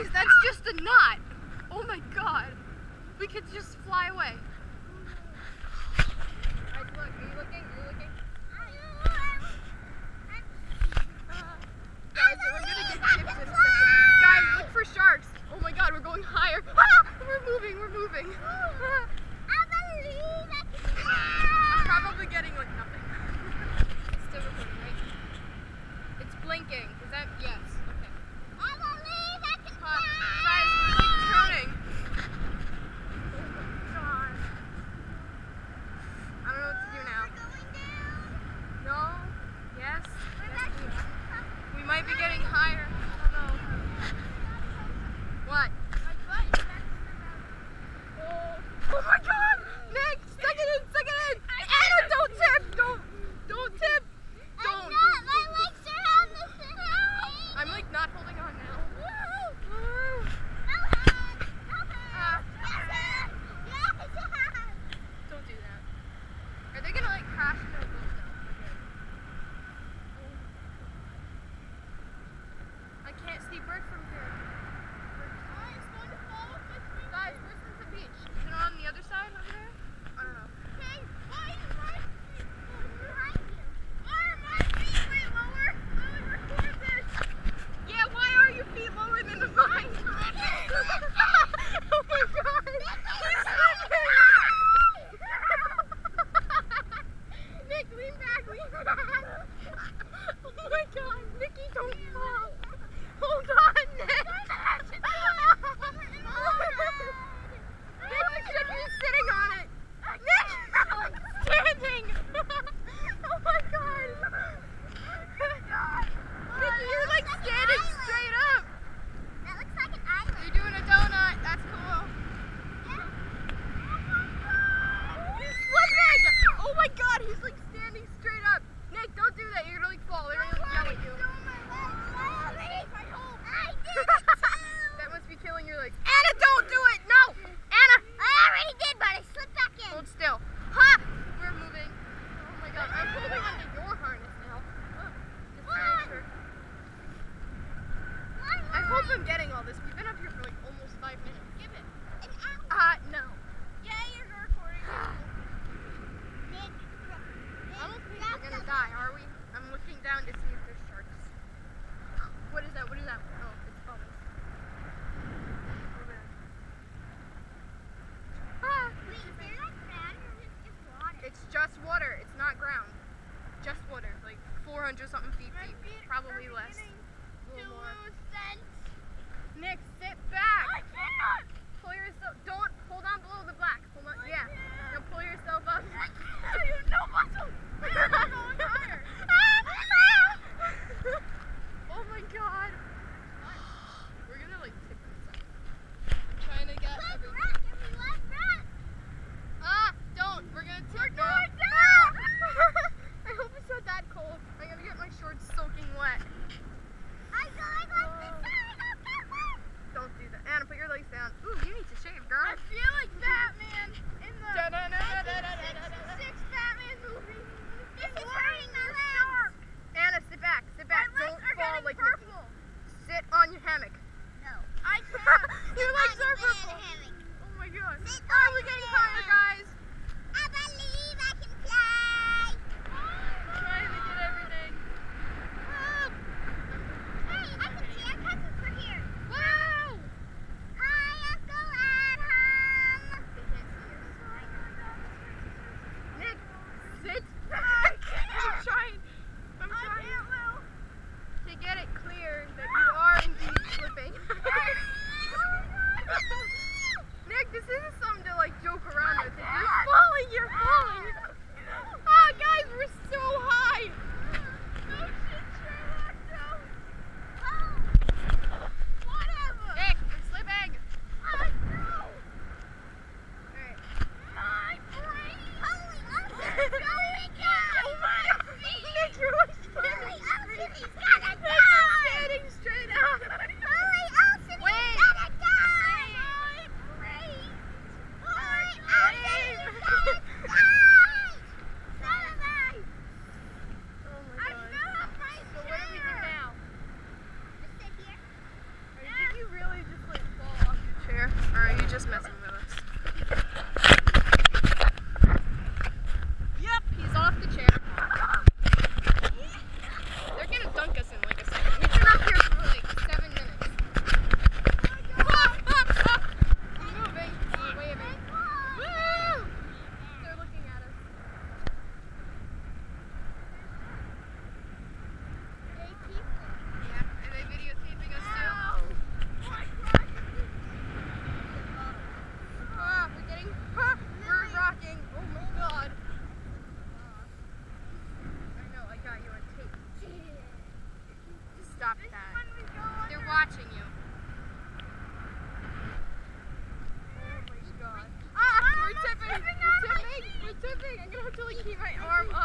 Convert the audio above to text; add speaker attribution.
Speaker 1: Guys, that's just a knot. Oh my god. We could just fly away. Guys, look. Are you looking? Are you looking? Guys, we're gonna get chipped in a second. Guys, look for sharks. Oh my god, we're going higher. We're moving, we're moving. I'm probably getting like nothing. It's still recording, right? It's blinking. Is that, yes. Okay. Guys, we're like turning. Oh my god. I don't know what to do now. No? Yes? We might be getting higher. I don't know. What? Oh my god! Nick! Suck it in! Suck it in! Anna, don't tip! Don't tip! Don't!
Speaker 2: I'm not! My legs are on the side!
Speaker 1: I'm like not holding on now. Don't do that. Are they gonna like crash into a boat though? I can't see bird from here. It's going to fall. Guys, where's the beach? Is it on the other side over there? I don't know.
Speaker 2: Hey, why is my feet behind you? Why are my feet way lower? Lily, record this.
Speaker 1: Yeah, why are your feet lower than mine? Oh my god! He's slipping! Nick, lean back, lean back! Oh my god, Nicky, don't fall! Hold on, Nick! Nick, you should be sitting on it! Nick! Standing! Oh my god! Nicky, you're like standing straight up!
Speaker 2: That looks like an island.
Speaker 1: You're doing a donut, that's cool. He's slipping! Oh my god, he's like standing straight up! Nick, don't do that, you're gonna like fall. They're gonna like yell at you. That must be killing your legs. Anna, don't do it! No! Anna!
Speaker 2: I already did, but I slipped back in.
Speaker 1: Hold still. Ha! We're moving. Oh my god, I'm holding onto your harness now. Just making sure. I hope I'm getting all this. We've been up here for like almost 5 minutes. Give it. No.
Speaker 2: Yeah, you're recording. Nick,
Speaker 1: I don't think we're gonna die, are we? I'm looking down to see if there's sharks. What is that? What is that? Oh, it's bubbles. Over there.
Speaker 2: Wait, is there like ground or is it just water?
Speaker 1: It's just water. It's not ground. Just water. Like 400 something feet deep. Probably less. A little more. Nick, sit back.
Speaker 2: I can't.
Speaker 1: Pull yourself. Don't hold on below the black. Hold on. Yeah. Now pull yourself up.
Speaker 2: I have no muscle. I'm going higher.
Speaker 1: Oh my god. We're gonna like tip this up. I'm trying to get everything. Don't. We're gonna tip now. I hope it's not that cold. I'm gonna get my shorts soaking wet. Keep my arm up.